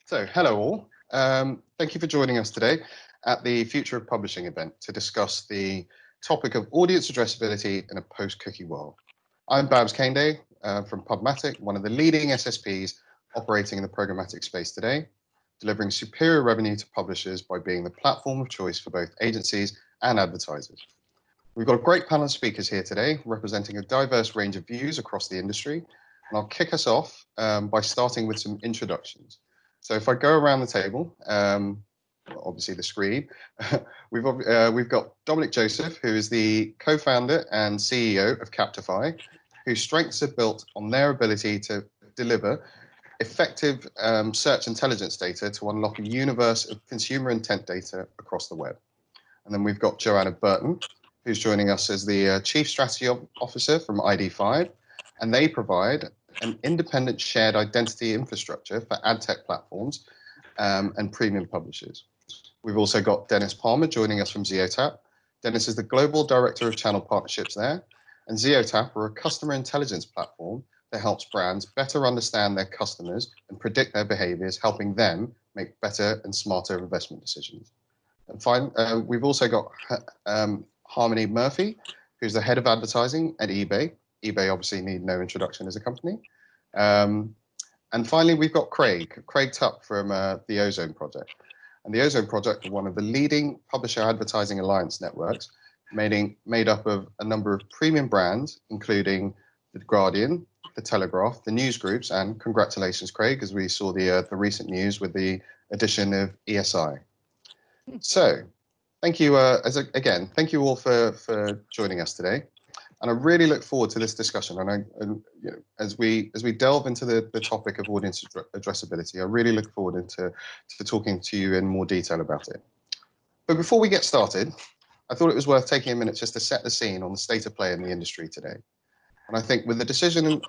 So, hello all. Thank you for joining us today at the Future of Publishing event to discuss the topic of audience addressability in a post-cookie world. I'm Kehinde from PubMatic, one of the leading SSPs operating in the programmatic space today, delivering superior revenue to publishers by being the platform of choice for both agencies and advertisers. We've got a great panel of speakers here today, representing a diverse range of views across the industry. And I'll kick us off by starting with some introductions. So if I go around the table, obviously the screen, we've got Dominic Joseph, who is the co-founder and CEO of Captify, whose strengths are built on their ability to deliver effective search intelligence data to unlock a universe of consumer intent data across the web. And then we've got Joanna Burton, who's joining us as the Chief Strategy Officer from ID5, and they provide an independent shared identity infrastructure for ad tech platforms and premium publishers. We've also got Denis Palmer joining us from Zeotap. Denis is the Global Director of Channel Partnerships there, and Zeotap are a customer intelligence platform that helps brands better understand their customers and predict their behaviors, helping them make better and smarter investment decisions. And finally, we've also got Harmony Murphy, who's the head of advertising at eBay. eBay obviously need no introduction as a company. And finally, we've got Craig Tuck from the Ozone project. And the Ozone project are one of the leading publisher advertising alliance networks, made up of a number of premium brands, including The Guardian, The Telegraph, the news groups, and congratulations, Craig, as we saw the recent news with the addition of ESI. So, thank you again. Thank you all for joining us today. And I really look forward to this discussion. And you know, as we delve into the topic of audience addressability, I really look forward to talking to you in more detail about it. But before we get started, I thought it was worth taking a minute just to set the scene on the state of play in the industry today. And I think with the decision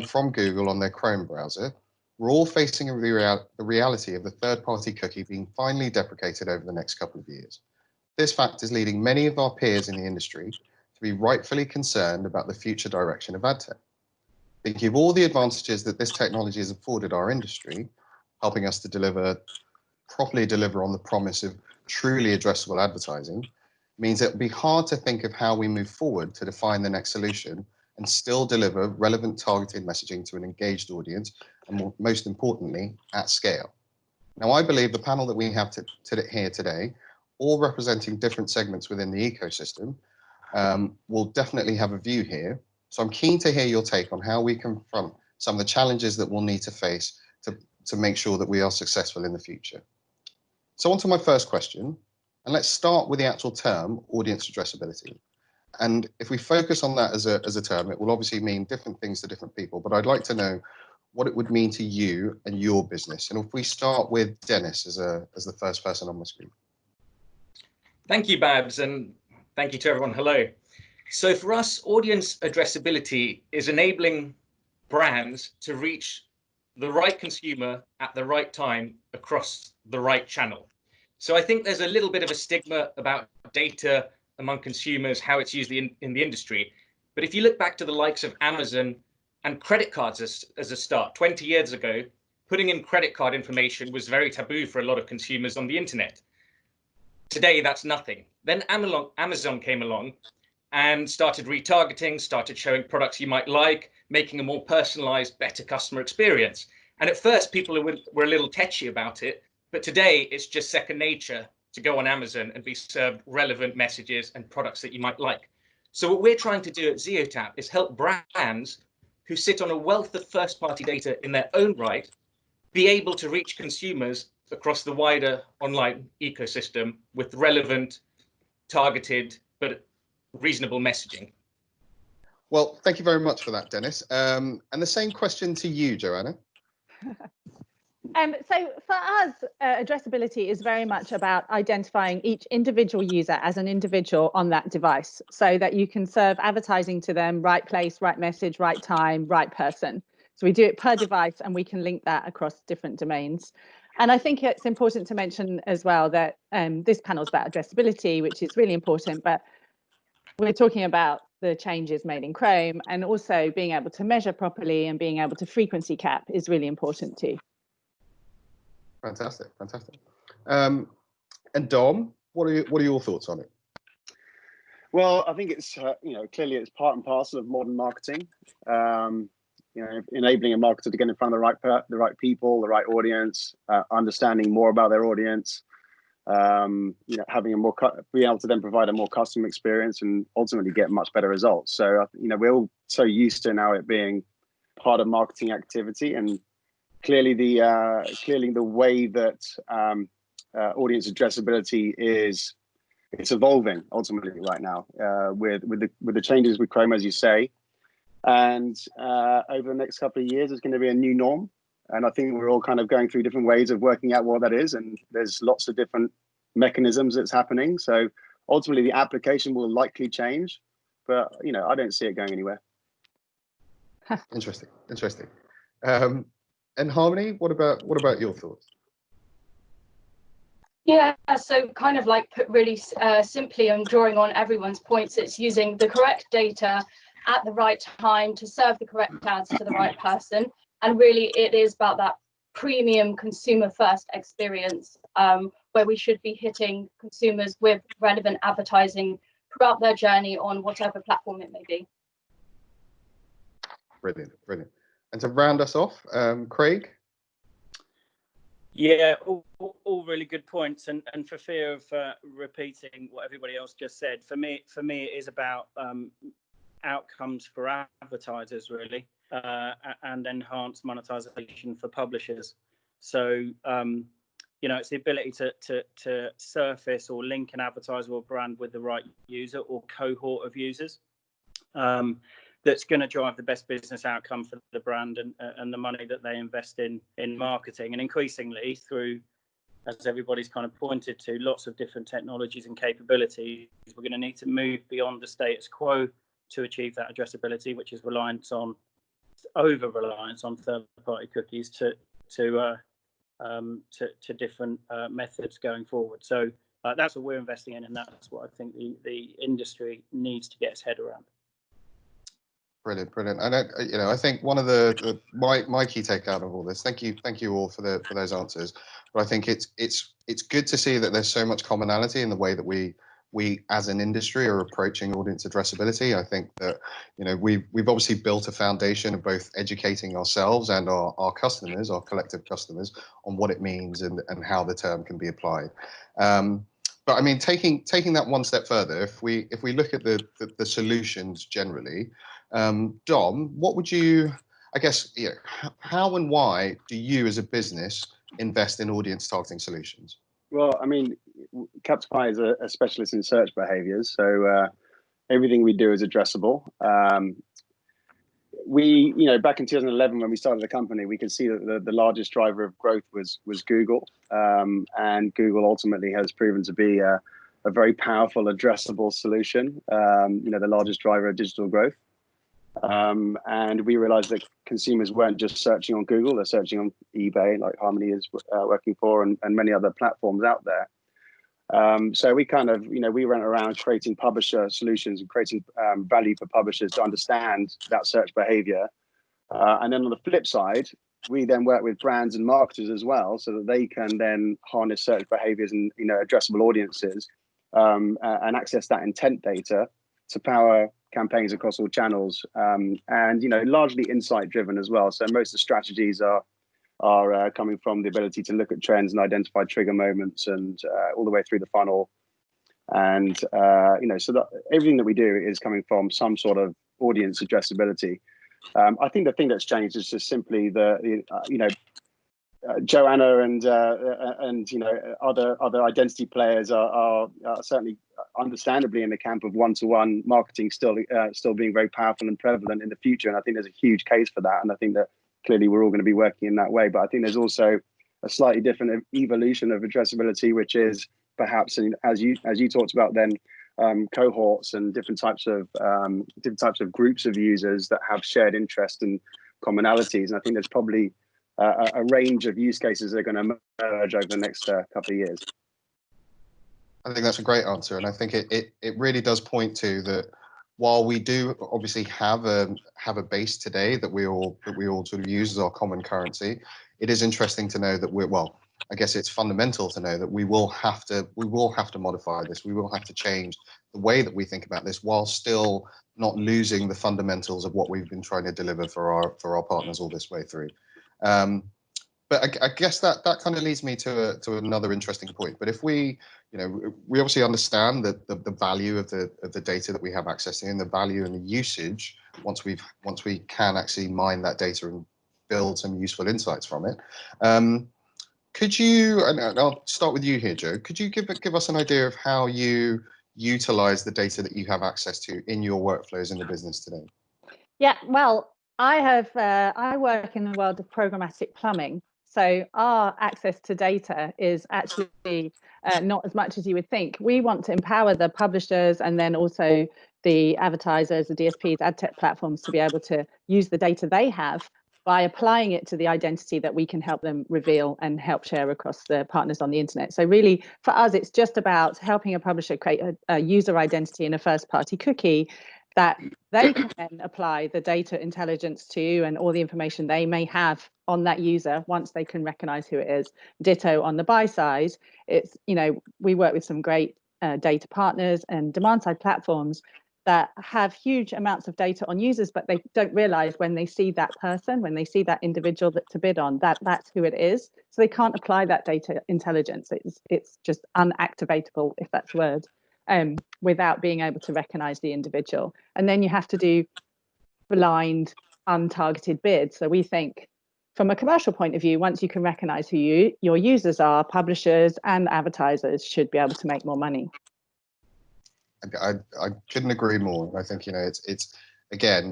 from Google on their Chrome browser, we're all facing the reality of the third-party cookie being finally deprecated over the next couple of years. This fact is leading many of our peers in the industry to be rightfully concerned about the future direction of ad tech. Thinking of all the advantages that this technology has afforded our industry, helping us to properly deliver on the promise of truly addressable advertising, means it'll be hard to think of how we move forward to define the next solution and still deliver relevant targeted messaging to an engaged audience, and most importantly, at scale. Now, I believe the panel that we have here today, all representing different segments within the ecosystem, will definitely have a view here. So I'm keen to hear your take on how we confront some of the challenges that we'll need to face to make sure that we are successful in the future. So on to my first question, and let's start with the actual term, audience addressability. And if we focus on that as a term, it will obviously mean different things to different people, but I'd like to know what it would mean to you and your business. And if we start with Denis as the first person on my screen. Thank you, Babs, and thank you to everyone. Hello. So for us, audience addressability is enabling brands to reach the right consumer at the right time across the right channel. So I think there's a little bit of a stigma about data among consumers, how it's used in the industry. But if you look back to the likes of Amazon and credit cards as a start, 20 years ago, putting in credit card information was very taboo for a lot of consumers on the internet. Today, that's nothing. Then Amazon came along and started retargeting, started showing products you might like, making a more personalized, better customer experience. And at first, people were a little tetchy about it, but today it's just second nature to go on Amazon and be served relevant messages and products that you might like. So what we're trying to do at Zeotap is help brands who sit on a wealth of first-party data in their own right be able to reach consumers across the wider online ecosystem with relevant, targeted, but reasonable messaging. Well, thank you very much for that, Denis. And the same question to you, Joanna. So for us, addressability is very much about identifying each individual user as an individual on that device so that you can serve advertising to them, right place, right message, right time, right person. So we do it per device and we can link that across different domains. And I think it's important to mention as well that this panel is about addressability, which is really important, but we're talking about the changes made in Chrome, and also being able to measure properly and being able to frequency cap is really important too. Fantastic, fantastic. And Dom, what are your thoughts on it? Well, I think it's clearly it's part and parcel of modern marketing. Enabling a marketer to get in front of the right people, the right audience, understanding more about their audience, having a being able to then provide a more custom experience and ultimately get much better results. So we're all so used to now it being part of marketing activity, and clearly the way that audience addressability it's evolving ultimately right now with the changes with Chrome, as you say. And over the next couple of years, it's going to be a new norm. And I think we're all kind of going through different ways of working out what that is. And there's lots of different mechanisms that's happening. So ultimately, the application will likely change. But, I don't see it going anywhere. Interesting. And Harmony, what about your thoughts? Yeah, so kind of like put really simply and drawing on everyone's points, it's using the correct data at the right time to serve the correct ads to the right person. And really it is about that premium consumer first experience where we should be hitting consumers with relevant advertising throughout their journey on whatever platform it may be. Brilliant. And to round us off, Craig? Yeah, all really good points, and for fear of repeating what everybody else just said, for me it is about outcomes for advertisers really, and enhanced monetization for publishers. So it's the ability to surface or link an advertiser or brand with the right user or cohort of users. That's going to drive the best business outcome for the brand and the money that they invest in marketing. And increasingly through, as everybody's kind of pointed to, lots of different technologies and capabilities, we're going to need to move beyond the status quo to achieve that addressability, which is over-reliance on third-party cookies to different methods going forward. So that's what we're investing in, and that's what I think the industry needs to get its head around. Brilliant. And I think one of my key take out of all this. Thank you all for those answers. But I think it's good to see that there's so much commonality in the way that we as an industry are approaching audience addressability. I think that we've obviously built a foundation of both educating ourselves and our customers, our collective customers, on what it means and how the term can be applied. But I mean, taking that one step further, if we look at the solutions generally. Dom, what would you, I guess, how and why do you as a business invest in audience targeting solutions? Well, I mean, Captify is a specialist in search behaviours, so everything we do is addressable. We, back in 2011 when we started the company, we could see that the largest driver of growth was Google, and Google ultimately has proven to be a very powerful addressable solution. The largest driver of digital growth. And we realized that consumers weren't just searching on Google, they're searching on eBay, like Harmony is working for, and many other platforms out there. So we kind of, we went around creating publisher solutions and creating value for publishers to understand that search behavior. And then on the flip side, we then work with brands and marketers as well, so that they can then harness search behaviors and addressable audiences and access that intent data to power campaigns across all channels, and largely insight driven as well. So most of the strategies are coming from the ability to look at trends and identify trigger moments, and all the way through the funnel. And so that everything that we do is coming from some sort of audience addressability. I think the thing that's changed is just simply Joanna and other identity players are certainly understandably in the camp of one-to-one marketing still being very powerful and prevalent in the future. And I think there's a huge case for that. And I think that clearly we're all going to be working in that way. But I think there's also a slightly different evolution of addressability, which is perhaps, as you talked about then, cohorts and different types of groups of users that have shared interest and commonalities. And I think there's probably a range of use cases that are going to emerge over the next couple of years. I think that's a great answer, and I think it really does point to that. While we do obviously have a base today that we all sort of use as our common currency, it is interesting to know that I guess it's fundamental to know that we will have to modify this. We will have to change the way that we think about this, while still not losing the fundamentals of what we've been trying to deliver for our partners all this way through. But I guess that kind of leads me to another interesting point. But if we obviously understand that the value of the data that we have access to, and the value and the usage once we can actually mine that data and build some useful insights from it. Could you, and I'll start with you here, Joe, could you give us an idea of how you utilize the data that you have access to in your workflows in the business today? Yeah, well, I work in the world of programmatic plumbing. So our access to data is actually not as much as you would think. We want to empower the publishers and then also the advertisers, the DSPs, ad tech platforms to be able to use the data they have by applying it to the identity that we can help them reveal and help share across the partners on the internet. So really, for us, it's just about helping a publisher create a user identity in a first-party cookie that they can then apply the data intelligence to, and all the information they may have on that user once they can recognize who it is. Ditto on the buy side. It's, we work with some great data partners and demand-side platforms that have huge amounts of data on users, but they don't realize when they see that person, when they see that individual to bid on, that's who it is. So they can't apply that data intelligence. It's just unactivatable, if that's a word, without being able to recognize the individual. And then you have to do blind, untargeted bids. So we think from a commercial point of view, once you can recognize who your users are, publishers and advertisers should be able to make more money. I couldn't agree more. I think it's again,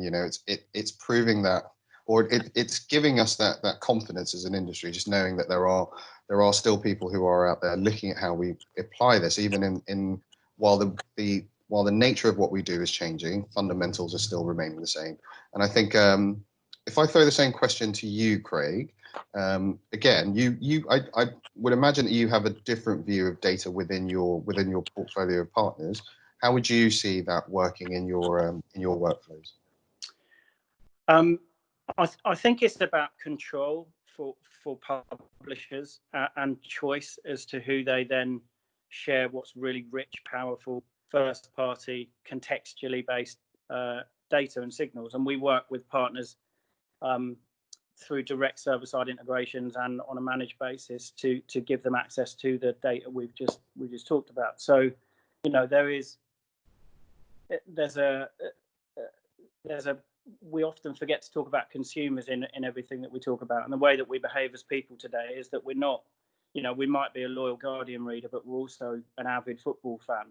it's proving that, or it's giving us that confidence as an industry, just knowing that there are still people who are out there looking at how we apply this, even in while the nature of what we do is changing, fundamentals are still remaining the same. And I think if I throw the same question to you, Craig, again, I would imagine that you have a different view of data within your portfolio of partners. How would you see that working in your workflows? I think it's about control for publishers and choice as to who they then share what's really rich, powerful, first-party, contextually based data and signals. And we work with partners through direct server-side integrations and on a managed basis to give them access to the data we just talked about. So, we often forget to talk about consumers in everything that we talk about. And the way that we behave as people today is that we're not, we might be a loyal Guardian reader, but we're also an avid football fan.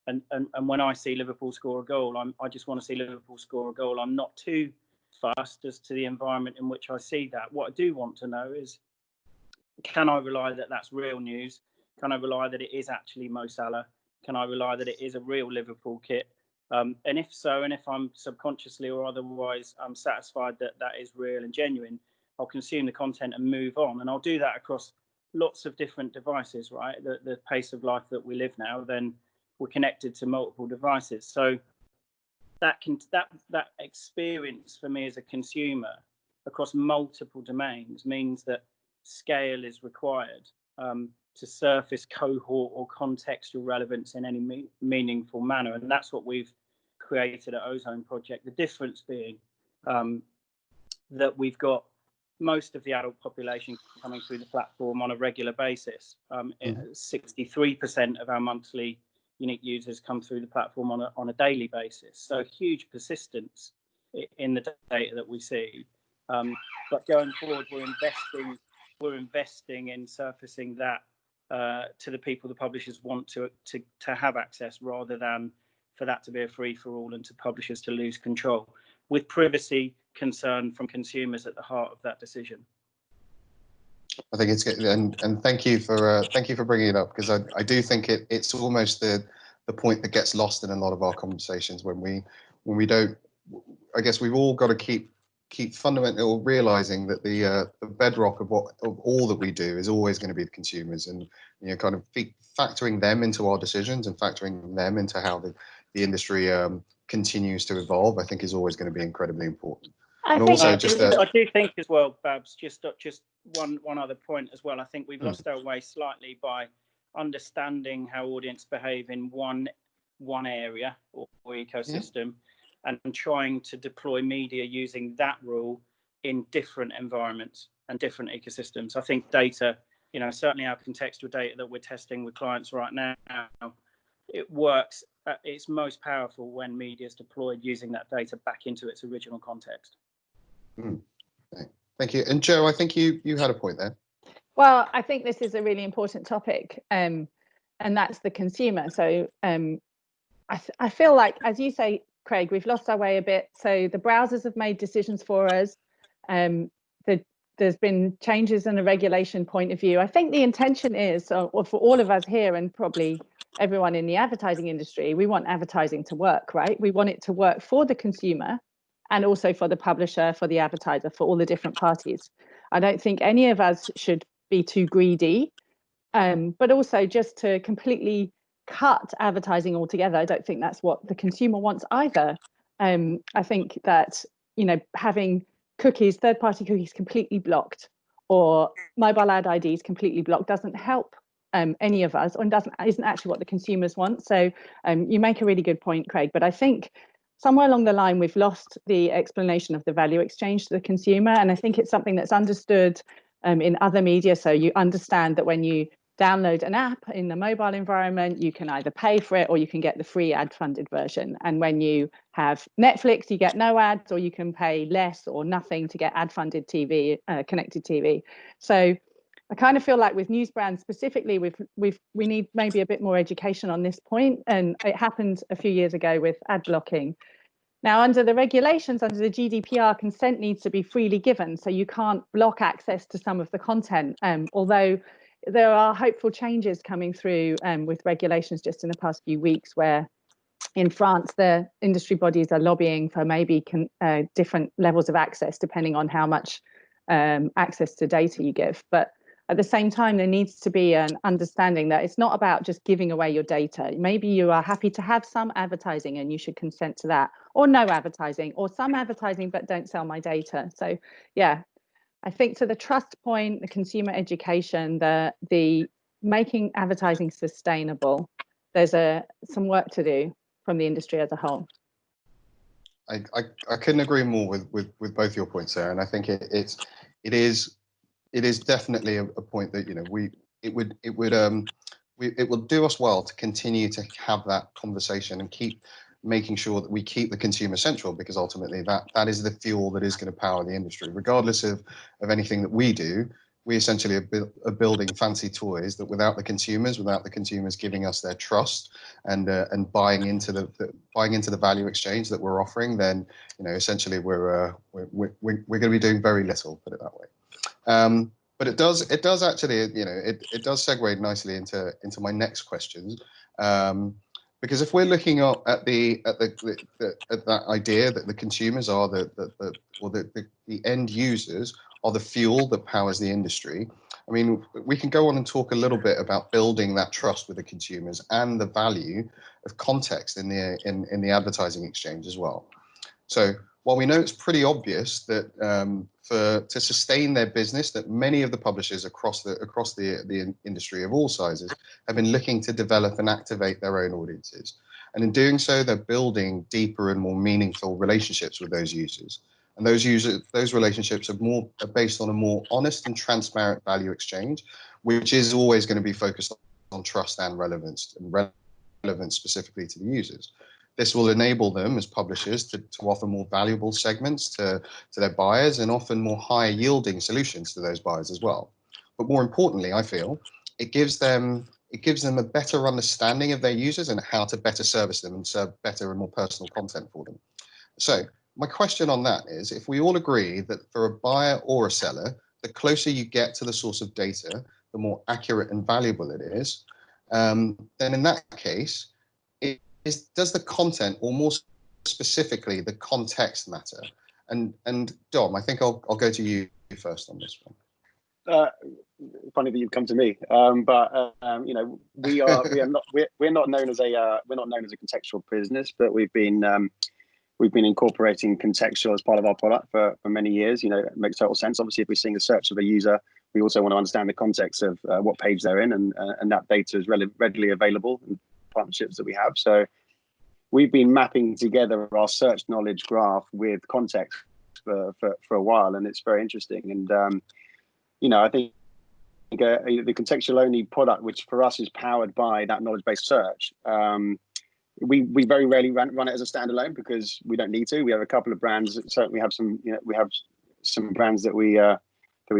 And when I see Liverpool score a goal, I just want to see Liverpool score a goal. I'm not too fussed as to the environment in which I see that. What I do want to know is, can I rely that that's real news? Can I rely that it is actually Mo Salah? Can I rely that it is a real Liverpool kit? And if so, and if I'm subconsciously or otherwise I'm satisfied that that is real and genuine, I'll consume the content and move on. And I'll do that across lots of different devices, right? The pace of life that we live now, then we're connected to multiple devices. So that experience for me as a consumer across multiple domains means that scale is required to surface cohort or contextual relevance in any meaningful manner. And that's what we've created at Ozone Project. The difference being that we've got most of the adult population coming through the platform on a regular basis. 63% of our monthly unique users come through the platform on a daily basis. So huge persistence in the data that we see. But going forward, we're investing in surfacing that to the people the publishers want to have access, rather than for that to be a free-for-all and to publishers to lose control, with privacy concern from consumers at the heart of that decision. I think it's good, and thank you for bringing it up, because I do think it's almost the point that gets lost in a lot of our conversations when we don't. I guess we've all got to keep fundamentally realizing that the bedrock of all that we do is always going to be the consumers, and kind of factoring them into our decisions and factoring them into how the industry continues to evolve, I think is always going to be incredibly important. I do think as well, Babs, just one other point as well. I think we've lost our way slightly by understanding how audience behave in one area or ecosystem, and trying to deploy media using that rule in different environments and different ecosystems. I think data, certainly our contextual data that we're testing with clients right now, it works at its most powerful when media is deployed using that data back into its original context. Thank you. And Joe, I think you had a point there. Well, I think this is a really important topic, and that's the consumer. So I feel like, as you say, Craig, we've lost our way a bit. So the browsers have made decisions for us. There's been changes in a regulation point of view. I think the intention is, for all of us here and probably everyone in the advertising industry, we want advertising to work, right? We want it to work for the consumer and also for the publisher, for the advertiser, for all the different parties. I don't think any of us should be too greedy, but also just to completely cut advertising altogether. I don't think that's what the consumer wants either. I think that, having cookies, third-party cookies completely blocked, or mobile ad IDs completely blocked doesn't help any of us, and isn't actually what the consumers want. So you make a really good point, Craig, but I think somewhere along the line we've lost the explanation of the value exchange to the consumer, and I think it's something that's understood in other media. So you understand that when you download an app in the mobile environment, you can either pay for it or you can get the free ad-funded version. And when you have Netflix, you get no ads, or you can pay less or nothing to get ad-funded TV, connected TV. So I kind of feel like with news brands specifically, we need maybe a bit more education on this point. And it happened a few years ago with ad blocking. Now, under the regulations, under the GDPR, consent needs to be freely given. So you can't block access to some of the content, although there are hopeful changes coming through with regulations just in the past few weeks, where in France, the industry bodies are lobbying for maybe different levels of access depending on how much access to data you give. But at the same time, there needs to be an understanding that it's not about just giving away your data. Maybe you are happy to have some advertising and you should consent to that, or no advertising, or some advertising but don't sell my data. So yeah, I think to the trust point, the consumer education, the making advertising sustainable, there's some work to do from the industry as a whole. I couldn't agree more with both your points there, and I think it is definitely a point that it will do us well to continue to have that conversation and keep making sure that we keep the consumer central, because ultimately that is the fuel that is going to power the industry. Regardless of anything that we do, we essentially are building fancy toys that without the consumers giving us their trust and buying into the value exchange that we're offering, then essentially we're going to be doing very little, put it that way. But it does actually, it does segue nicely into my next questions. Because if we're looking at that idea that the consumers are the end users are the fuel that powers the industry, I mean, we can go on and talk a little bit about building that trust with the consumers and the value of context in the advertising exchange as well. So while we know it's pretty obvious that to sustain their business, that many of the publishers across the industry of all sizes have been looking to develop and activate their own audiences, and in doing so, they're building deeper and more meaningful relationships with those users. And those relationships are based on a more honest and transparent value exchange, which is always going to be focused on trust and relevance specifically to the users. This will enable them as publishers to offer more valuable segments to their buyers, and often more higher yielding solutions to those buyers as well. But more importantly, I feel it gives them a better understanding of their users and how to better service them and serve better and more personal content for them. So my question on that is, if we all agree that for a buyer or a seller, the closer you get to the source of data, the more accurate and valuable it is, then in that case, does the content, or more specifically the context, matter? And Dom, I think I'll go to you first on this one. Funny that you've come to me, but we're not known as a contextual business, but we've been incorporating contextual as part of our product for many years. It makes total sense. Obviously, if we're seeing a search of a user we also want to understand the context of what page they're in, and that data is readily available in partnerships that we have. So we've been mapping together our search knowledge graph with context for a while, and it's very interesting. And you know, I think the contextual only product, which for us is powered by that knowledge-based search, we very rarely run it as a standalone because we don't need to. We have a couple of brands. Certainly, have some. You know, we have some brands that we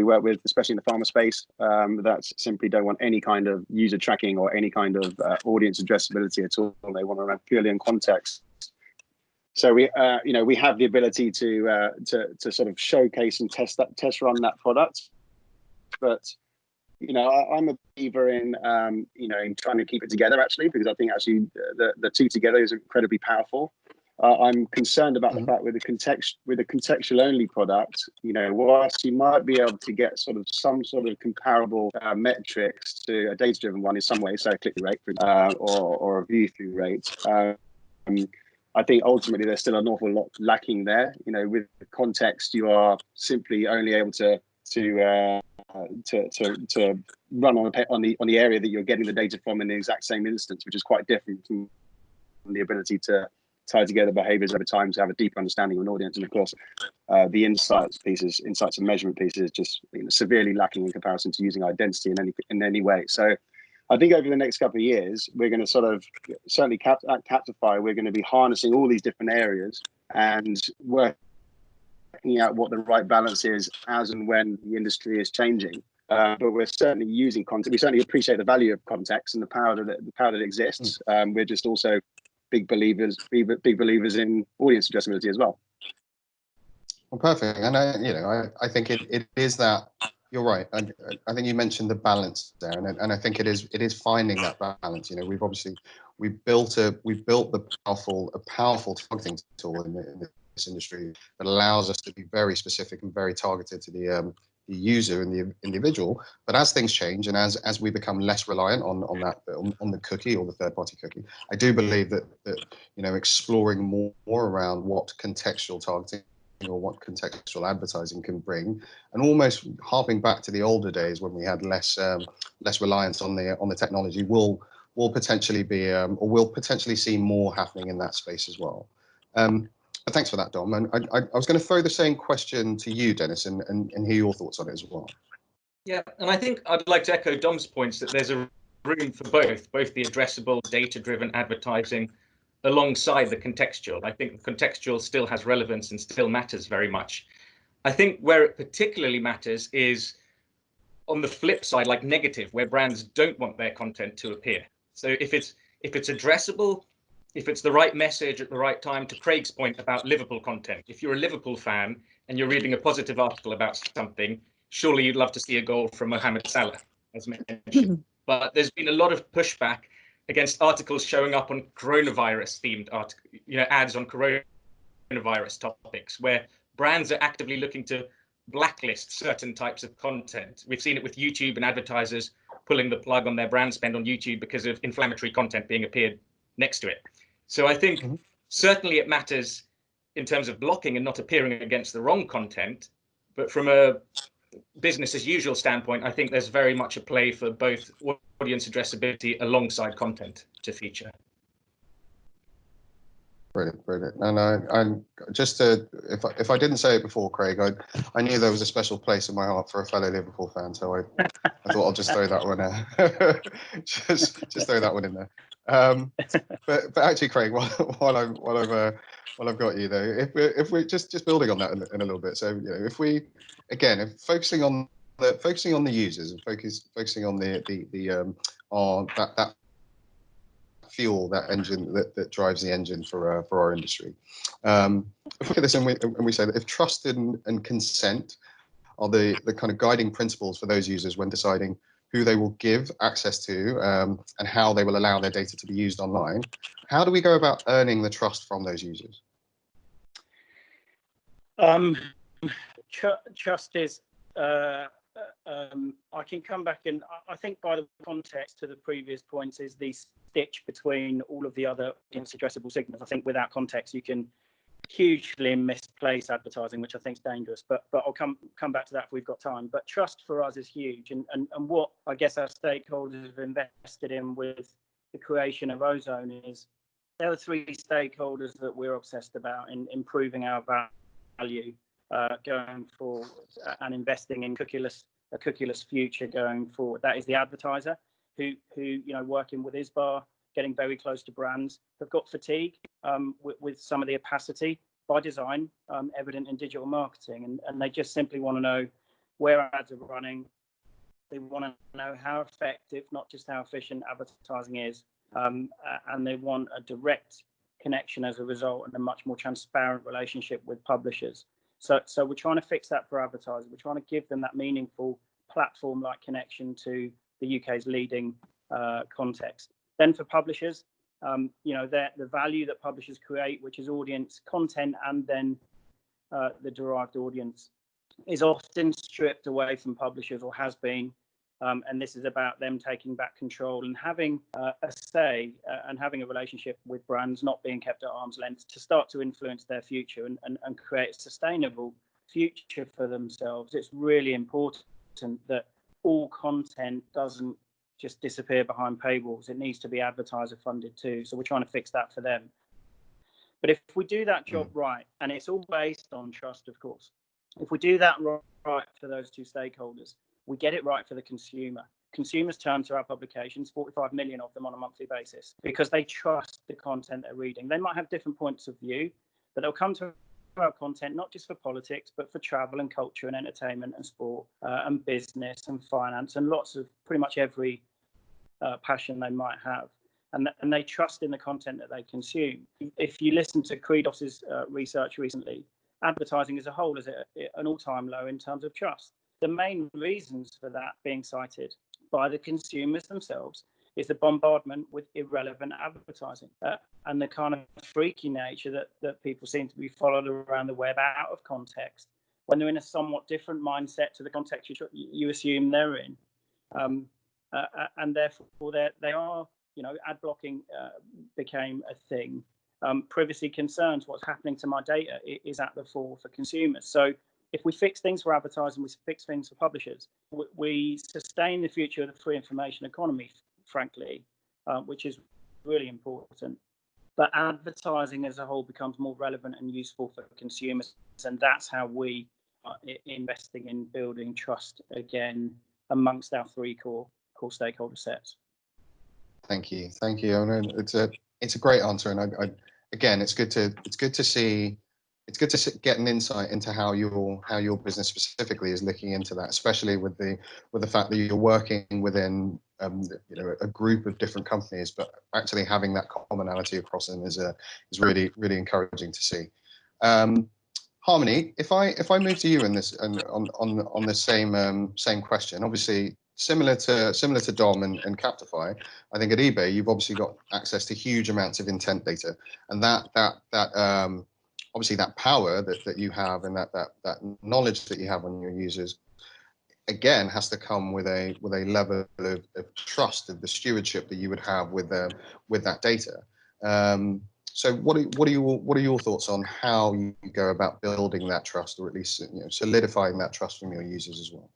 work with, especially in the pharma space, that simply don't want any kind of user tracking or any kind of audience addressability at all. They want to run purely in context. So we, you know, we have the ability to sort of showcase and test run that product. But you know, I'm a believer in you know, in trying to keep it together actually, because I think actually the two together is incredibly powerful. I'm concerned about the fact with the contextual only product, you know, whilst you might be able to get sort of some sort of comparable metrics to a data driven one in some way, say a click-through rate or a view through rate. I think ultimately there's still an awful lot lacking there. You know, with the context, you are simply only able to run on the area that you're getting the data from in the exact same instance, which is quite different from the ability to tie together behaviors over time to have a deeper understanding of an audience. And of course, the insights and measurement pieces just, you know, severely lacking in comparison to using identity in any way. So I think over the next couple of years, we're going to sort of, certainly at Captify, we're going to be harnessing all these different areas and working out what the right balance is as and when the industry is changing. But we're certainly using context. We certainly appreciate the value of context and the power that exists. We're just also big believers in audience addressability as well. Well, perfect. And I think it is that. You're right. I think you mentioned the balance there, and I think it is finding that balance. You know, we've built a powerful targeting tool in this industry that allows us to be very specific and very targeted to the user and the individual. But as things change and as we become less reliant on the cookie or the third-party cookie, I do believe that you know, exploring more around what contextual targeting or what contextual advertising can bring, and almost harping back to the older days when we had less reliance on the technology, will potentially be or we'll potentially see more happening in that space as well. But thanks for that, Dom. And I was going to throw the same question to you, Denis, and hear your thoughts on it as well. Yeah, and I think I'd like to echo Dom's points that there's a room for both the addressable, data-driven advertising alongside the contextual. I think the contextual still has relevance and still matters very much. I think where it particularly matters is on the flip side, like negative, where brands don't want their content to appear. So if it's addressable, if it's the right message at the right time, to Craig's point about Liverpool content, if you're a Liverpool fan and you're reading a positive article about something, surely you'd love to see a goal from Mohamed Salah, as mentioned. But there's been a lot of pushback against articles showing up on coronavirus-themed ads on coronavirus topics, where brands are actively looking to blacklist certain types of content. We've seen it with YouTube and advertisers pulling the plug on their brand spend on YouTube because of inflammatory content being appeared next to it. So I think certainly it matters in terms of blocking and not appearing against the wrong content. But from a business as usual standpoint, I think there's very much a play for both audience addressability alongside content to feature. Brilliant. And I'm just if I didn't say it before, Craig, I knew there was a special place in my heart for a fellow Liverpool fan, so I thought I'll just throw that one just throw that one in there. But actually, Craig, while I've got you though, if we're just building on that in a little bit, so you know, if we again focusing on the users and focusing on that fuel, that engine that drives the engine for our industry. If we look at this and we say that if trust and consent are the kind of guiding principles for those users when deciding who they will give access to and how they will allow their data to be used online, how do we go about earning the trust from those users? Trust is I can come back, and I think by the context to the previous points is the stitch between all of the other audience addressable signals. I think without context, you can hugely misplaced advertising, which I think is dangerous, but I'll come back to that if we've got time. But trust for us is huge, and what I guess our stakeholders have invested in with the creation of Ozone is there are three stakeholders that we're obsessed about in improving our value going forward and investing in a cookieless future going forward. That is the advertiser who working with ISBA, getting very close to brands, have got fatigue with some of the opacity by design evident in digital marketing, and they just simply want to know where ads are running. They want to know how effective, not just how efficient advertising is, and they want a direct connection as a result and a much more transparent relationship with publishers. So we're trying to fix that for advertisers. We're trying to give them that meaningful platform-like connection to the UK's leading context. Then for publishers, the value that publishers create, which is audience content and then the derived audience, is often stripped away from publishers, or has been. And this is about them taking back control and having a say and having a relationship with brands, not being kept at arm's length, to start to influence their future and create a sustainable future for themselves. It's really important that all content doesn't just disappear behind paywalls. It needs to be advertiser funded too. So we're trying to fix that for them. But if we do that job right, and it's all based on trust, of course, if we do that right for those two stakeholders, we get it right for the consumer. Consumers turn to our publications, 45 million of them on a monthly basis, because they trust the content they're reading. They might have different points of view, but they'll come to our content, not just for politics, but for travel and culture and entertainment and sport and business and finance and lots of pretty much every passion they might have. And they trust in the content that they consume. If you listen to Credos's research recently, advertising as a whole is at an all-time low in terms of trust. The main reasons for that being cited by the consumers themselves is the bombardment with irrelevant advertising and the kind of freaky nature that people seem to be followed around the web out of context when they're in a somewhat different mindset to the context you assume they're in. And therefore they are, ad blocking became a thing. Privacy concerns, what's happening to my data, is at the fore for consumers. So if we fix things for advertising, we fix things for publishers, we sustain the future of the free information economy, frankly, which is really important. But advertising as a whole becomes more relevant and useful for consumers. And that's how we are investing in building trust again amongst our three core stakeholder sets. Thank you. I know it's a great answer, and again, it's good to see. It's good to get an insight into how your business specifically is looking into that, especially with the fact that you're working within a group of different companies, but actually having that commonality across them is really encouraging to see. Harmony, if I move to you in this and on the same question, obviously similar to Dom and Captify, I think at eBay you've obviously got access to huge amounts of intent data, and that obviously that power that you have and that knowledge that you have on your users, again, has to come with a level of trust, of the stewardship that you would have with that data. So what are your thoughts on how you go about building that trust, or at least solidifying that trust from your users as well?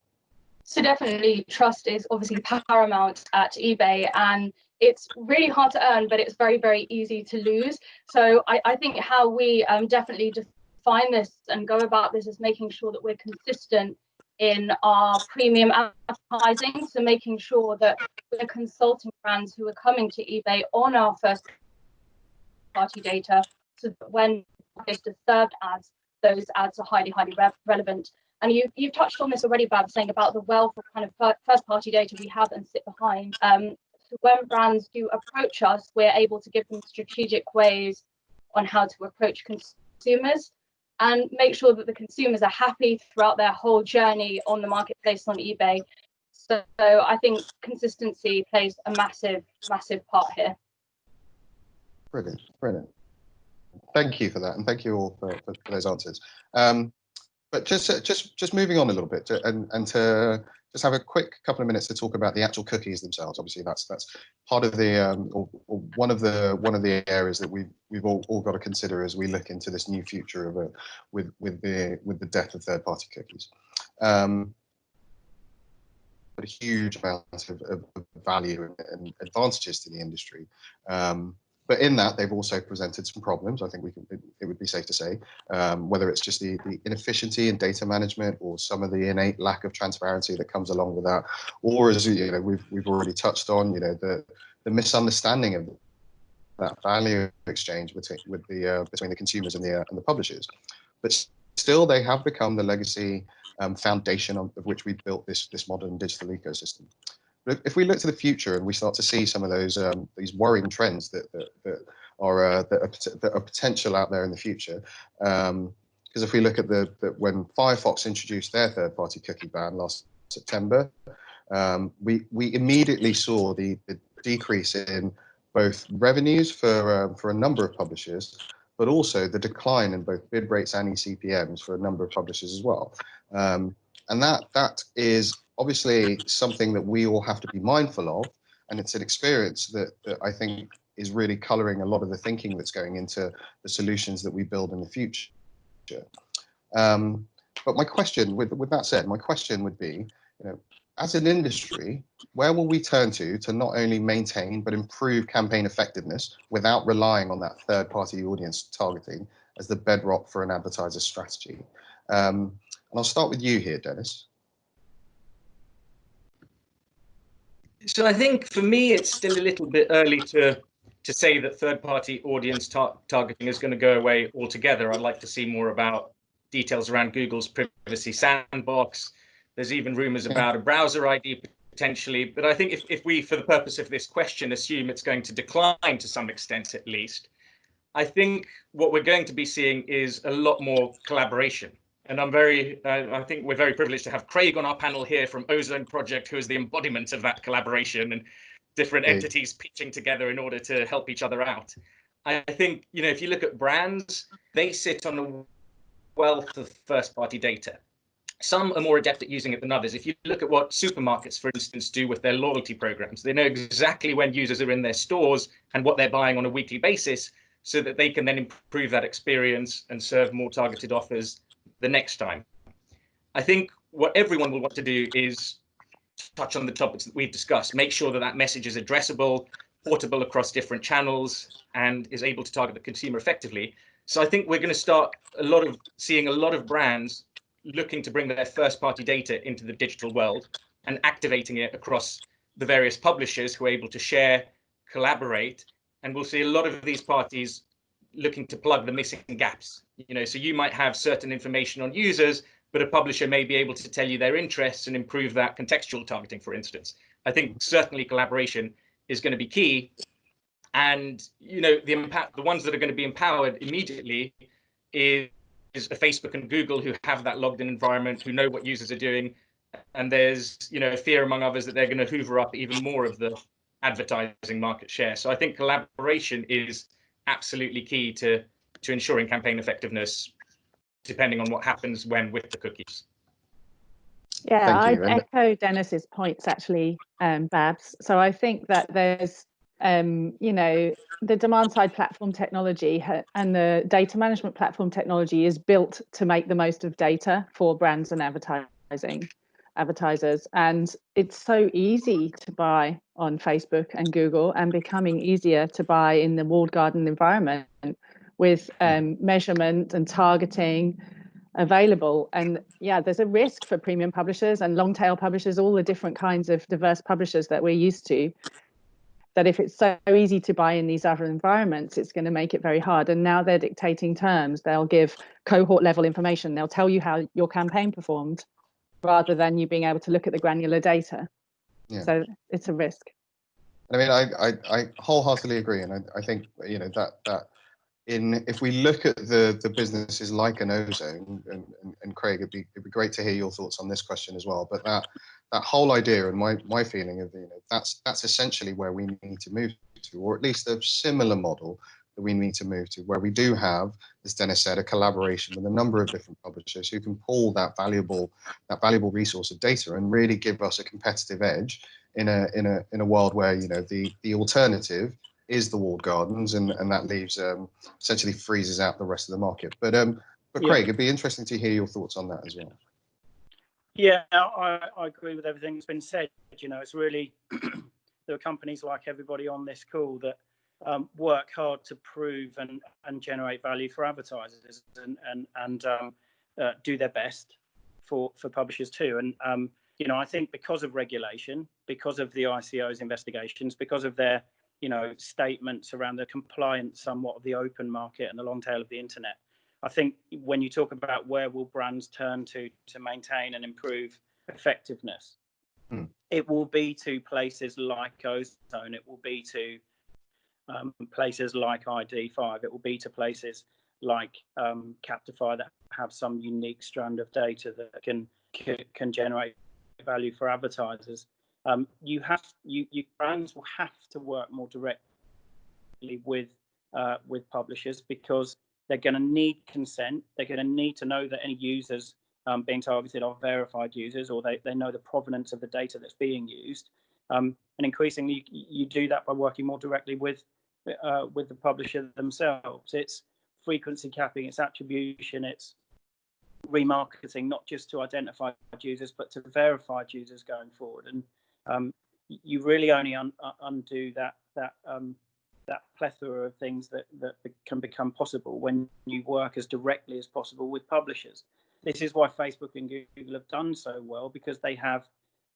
So definitely trust is obviously paramount at eBay, and it's really hard to earn, but it's very, very easy to lose. So I think how we definitely define this and go about this is making sure that we're consistent in our premium advertising. So making sure that we're consulting brands who are coming to eBay on our first party data, so that when there's served ads, those ads are highly relevant. And you've touched on this already, Bab, saying about the wealth of kind of first-party data we have and sit behind. So when brands do approach us, we're able to give them strategic ways on how to approach consumers and make sure that the consumers are happy throughout their whole journey on the marketplace on eBay. So I think consistency plays a massive part here. Brilliant. Thank you for that, and thank you all for those answers. But just moving on a little bit and to just have a quick couple of minutes to talk about the actual cookies themselves. Obviously, that's part of the or one of the areas that we've all got to consider as we look into this new future of with the death of third-party cookies. But a huge amount of value and advantages to the industry. But in that, they've also presented some problems. I think it would be safe to say, whether it's just the inefficiency in data management or some of the innate lack of transparency that comes along with that, or as we've already touched on, the misunderstanding of that value exchange between the consumers and the publishers. But still, they have become the legacy foundation of which we built this modern digital ecosystem. But if we look to the future and we start to see some of those these worrying trends that are potential out there in the future, because if we look at when Firefox introduced their third-party cookie ban last September, we immediately saw the decrease in both revenues for a number of publishers, but also the decline in both bid rates and eCPMs for a number of publishers as well. And that is obviously something that we all have to be mindful of, and it's an experience that I think is really colouring a lot of the thinking that's going into the solutions that we build in the future. But my question, with that said, my question would be, as an industry, where will we turn to not only maintain but improve campaign effectiveness without relying on that third-party audience targeting as the bedrock for an advertiser's strategy? And I'll start with you here, Denis. So I think for me, it's still a little bit early to say that third-party audience targeting is going to go away altogether. I'd like to see more about details around Google's privacy sandbox. There's even rumors about a browser ID potentially. But I think if we, for the purpose of this question, assume it's going to decline to some extent at least, I think what we're going to be seeing is a lot more collaboration. And I think we're very privileged to have Craig on our panel here from Ozone project, who is the embodiment of that collaboration and different entities pitching together in order to help each other out. I think, if you look at brands, they sit on a wealth of first-party data. Some are more adept at using it than others. If you look at what supermarkets, for instance, do with their loyalty programs, they know exactly when users are in their stores and what they're buying on a weekly basis, so that they can then improve that experience and serve more targeted offers the next time. I think what everyone will want to do is touch on the topics that we've discussed, make sure that message is addressable, portable across different channels, and is able to target the consumer effectively. So I think we're going to start seeing a lot of brands looking to bring their first-party data into the digital world and activating it across the various publishers who are able to share, collaborate, and we'll see a lot of these parties looking to plug the missing gaps. So you might have certain information on users, but a publisher may be able to tell you their interests and improve that contextual targeting, for instance. I think certainly collaboration is going to be key. And, the ones that are going to be empowered immediately is a Facebook and Google, who have that logged in environment, who know what users are doing. And there's, a fear among others that they're going to hoover up even more of the advertising market share. So I think collaboration is absolutely key to ensuring campaign effectiveness, depending on what happens with the cookies. Yeah, I'd echo Denis's points actually, Babs. So I think that there's, the demand side platform technology and the data management platform technology is built to make the most of data for brands and advertisers. And it's so easy to buy on Facebook and Google, and becoming easier to buy in the walled garden environment with measurement and targeting available. And yeah, there's a risk for premium publishers and long tail publishers, all the different kinds of diverse publishers that we're used to, that if it's so easy to buy in these other environments, it's going to make it very hard. And now they're dictating terms. They'll give cohort level information. They'll tell you how your campaign performed, rather than you being able to look at the granular data. Yeah. So it's a risk. I mean, I wholeheartedly agree, and I think that if we look at the businesses like an Ozone, and Craig, it'd be great to hear your thoughts on this question as well. But that whole idea, and my feeling of that's essentially where we need to move to, or at least a similar model that we need to move to, where we do have, as Denis said, a collaboration with a number of different publishers who can pull that valuable resource of data and really give us a competitive edge in a world where, you know, the alternative is the walled gardens, and that leaves essentially freezes out the rest of the market. But Craig, it'd be interesting to hear your thoughts on that as well. Yeah, I agree with everything that's been said. You know, it's really there are companies like everybody on this call that work hard to prove and generate value for advertisers and do their best for publishers too. And you know, I think because of regulation, because of the ICO's investigations, because of their, you know, statements around the compliance somewhat of the open market and the long tail of the internet, I think when you talk about where will brands turn to maintain and improve effectiveness, it will be to places like Ozone, it will be to places like ID5, it will be to places like Captify that have some unique strand of data that can generate value for advertisers. Brands will have to work more directly with publishers, because they're going to need consent. They're going to need to know that any users being targeted are verified users, or they know the provenance of the data that's being used. And increasingly, you do that by working more directly with the publisher themselves. It's frequency capping, it's attribution, it's remarketing, not just to identified users, but to verified users going forward. And you really only undo that plethora of things that can become possible when you work as directly as possible with publishers. This is why Facebook and Google have done so well, because they have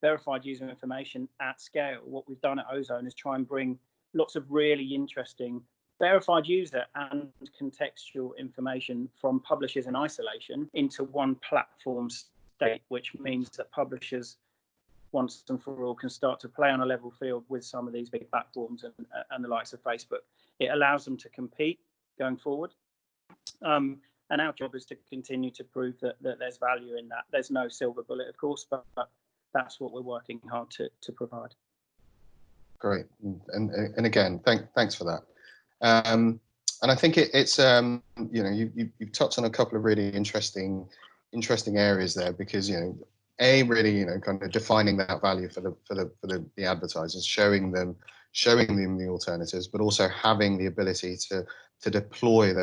verified user information at scale. What we've done at Ozone is try and bring lots of really interesting verified user and contextual information from publishers in isolation into one platform state, which means that publishers once and for all can start to play on a level field with some of these big platforms and the likes of Facebook. It allows them to compete going forward. And our job is to continue to prove that there's value in that. There's no silver bullet, of course, but that's what we're working hard to provide. Great. And again, thanks for that. And I think it's you know, you've touched on a couple of really interesting areas there, because, you know, really, you know, kind of defining that value for the advertisers, showing them the alternatives, but also having the ability to deploy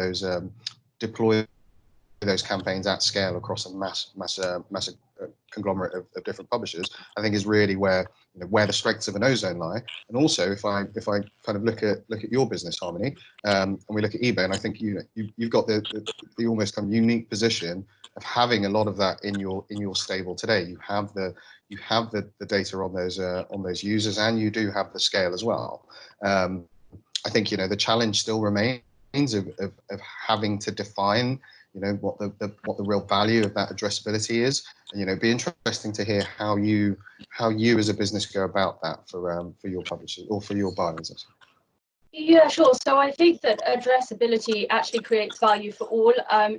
those campaigns at scale across a massive conglomerate of different publishers, I think is really where, you know, where the strengths of an Ozone lie. And also, if I kind of look at your business, Harmony, and we look at eBay, and I think you've got the almost kind of unique position of having a lot of that in your stable today. You have the data on those users, and you do have the scale as well. I think, you know, the challenge still remains of having to define, you know, what the real value of that addressability is. And, you know, it'd be interesting to hear how you as a business go about that for your publishers or for your buyers. Yeah, sure. So I think that addressability actually creates value for all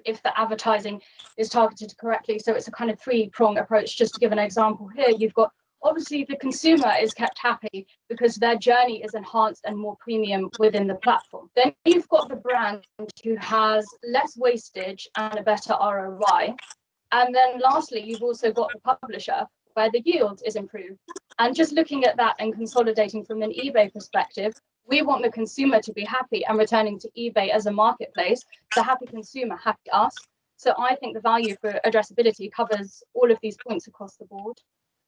if the advertising is targeted correctly. So it's a kind of three-pronged approach. Just to give an example here, you've got obviously the consumer is kept happy because their journey is enhanced and more premium within the platform. Then you've got the brand who has less wastage and a better ROI. And then lastly, you've also got the publisher where the yield is improved. And just looking at that and consolidating from an eBay perspective, we want the consumer to be happy, and returning to eBay as a marketplace, the happy consumer, happy us. So I think the value for addressability covers all of these points across the board.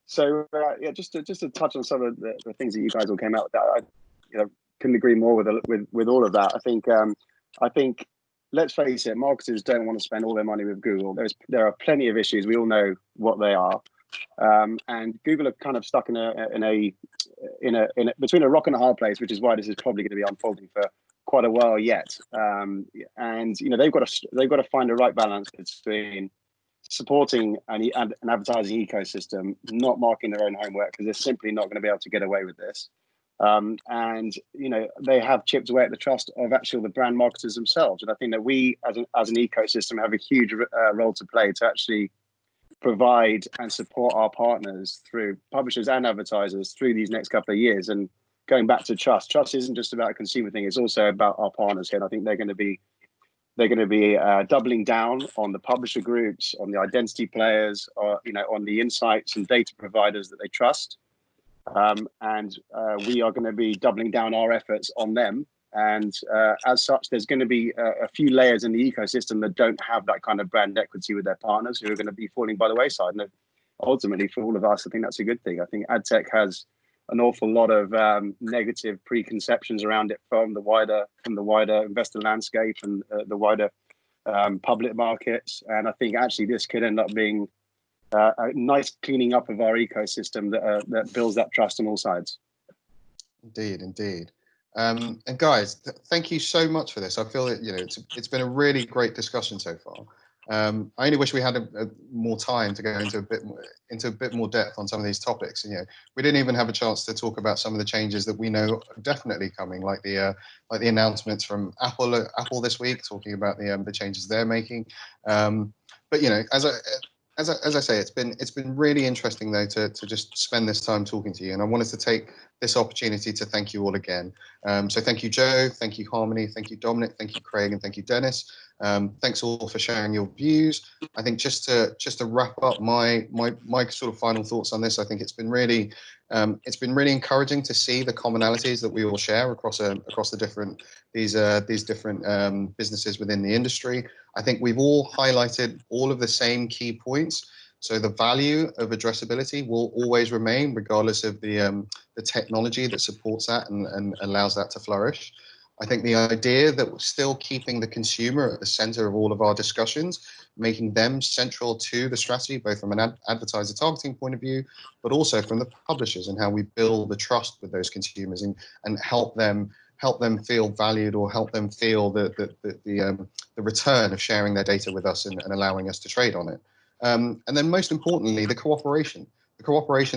So yeah, just to touch on some of the things that you guys all came out with, I couldn't agree more with all of that. I think let's face it, marketers don't want to spend all their money with Google. There are plenty of issues. We all know what they are. And Google are kind of stuck in a between a rock and a hard place, which is why this is probably going to be unfolding for quite a while yet. And you know, they've got to find the right balance between supporting an advertising ecosystem, not marking their own homework, because they're simply not going to be able to get away with this. And you know, they have chipped away at the trust of actually the brand marketers themselves. And I think that we as an ecosystem have a huge role to play to actually provide and support our partners through publishers and advertisers through these next couple of years, and going back to trust. Trust isn't just about a consumer thing; it's also about our partners here. And I think they're going to be doubling down on the publisher groups, on the identity players, or on the insights and data providers that they trust. And we are going to be doubling down our efforts on them. And as such, there's going to be a few layers in the ecosystem that don't have that kind of brand equity with their partners, who are going to be falling by the wayside. And ultimately, for all of us, I think that's a good thing. I think ad tech has an awful lot of negative preconceptions around it from the wider investor landscape and the wider public markets. And I think actually this could end up being a nice cleaning up of our ecosystem that builds that trust on all sides. Indeed. And guys, thank you so much for this. I feel that it's been a really great discussion so far. I only wish we had more time to go into a bit more depth on some of these topics. We didn't even have a chance to talk about some of the changes that we know are definitely coming, like the announcements from Apple this week, talking about the changes they're making. But as I say, it's been really interesting though to just spend this time talking to you, and I wanted to take this opportunity to thank you all again. So thank you, Joe, thank you, Harmony, thank you, Dominic, thank you, Craig, and thank you, Denis. Thanks all for sharing your views. I think just to wrap up my sort of final thoughts on this, I think it's been really encouraging to see the commonalities that we all share across the different these different businesses within the industry. I think we've all highlighted all of the same key points. So the value of addressability will always remain, regardless of the technology that supports that and allows that to flourish. I think the idea that we're still keeping the consumer at the center of all of our discussions, making them central to the strategy, both from an advertiser targeting point of view, but also from the publishers and how we build the trust with those consumers and help them feel valued, or help them feel the return of sharing their data with us and allowing us to trade on it. And then most importantly, the cooperation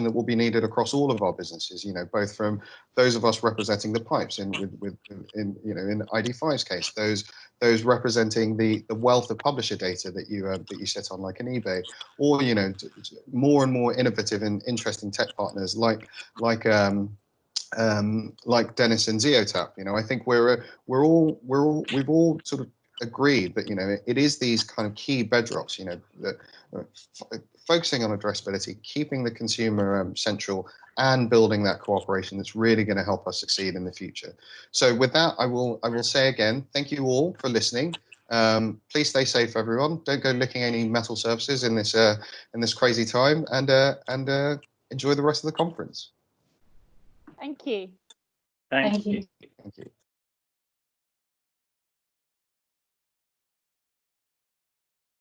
that will be needed across all of our businesses, both from those of us representing the pipes in ID5's case, those representing the wealth of publisher data that you sit on, like an eBay, or more and more innovative and interesting tech partners like Denis and Zeotap. I think we've all sort of agreed that it is these kind of key bedrocks, that focusing on addressability, keeping the consumer central, and building that cooperation that's really going to help us succeed in the future. So with that, I will say again, thank you all for listening. Please stay safe, everyone. Don't go licking any metal surfaces in this crazy time, and enjoy the rest of the conference. Thank you. Thank you. Thank you.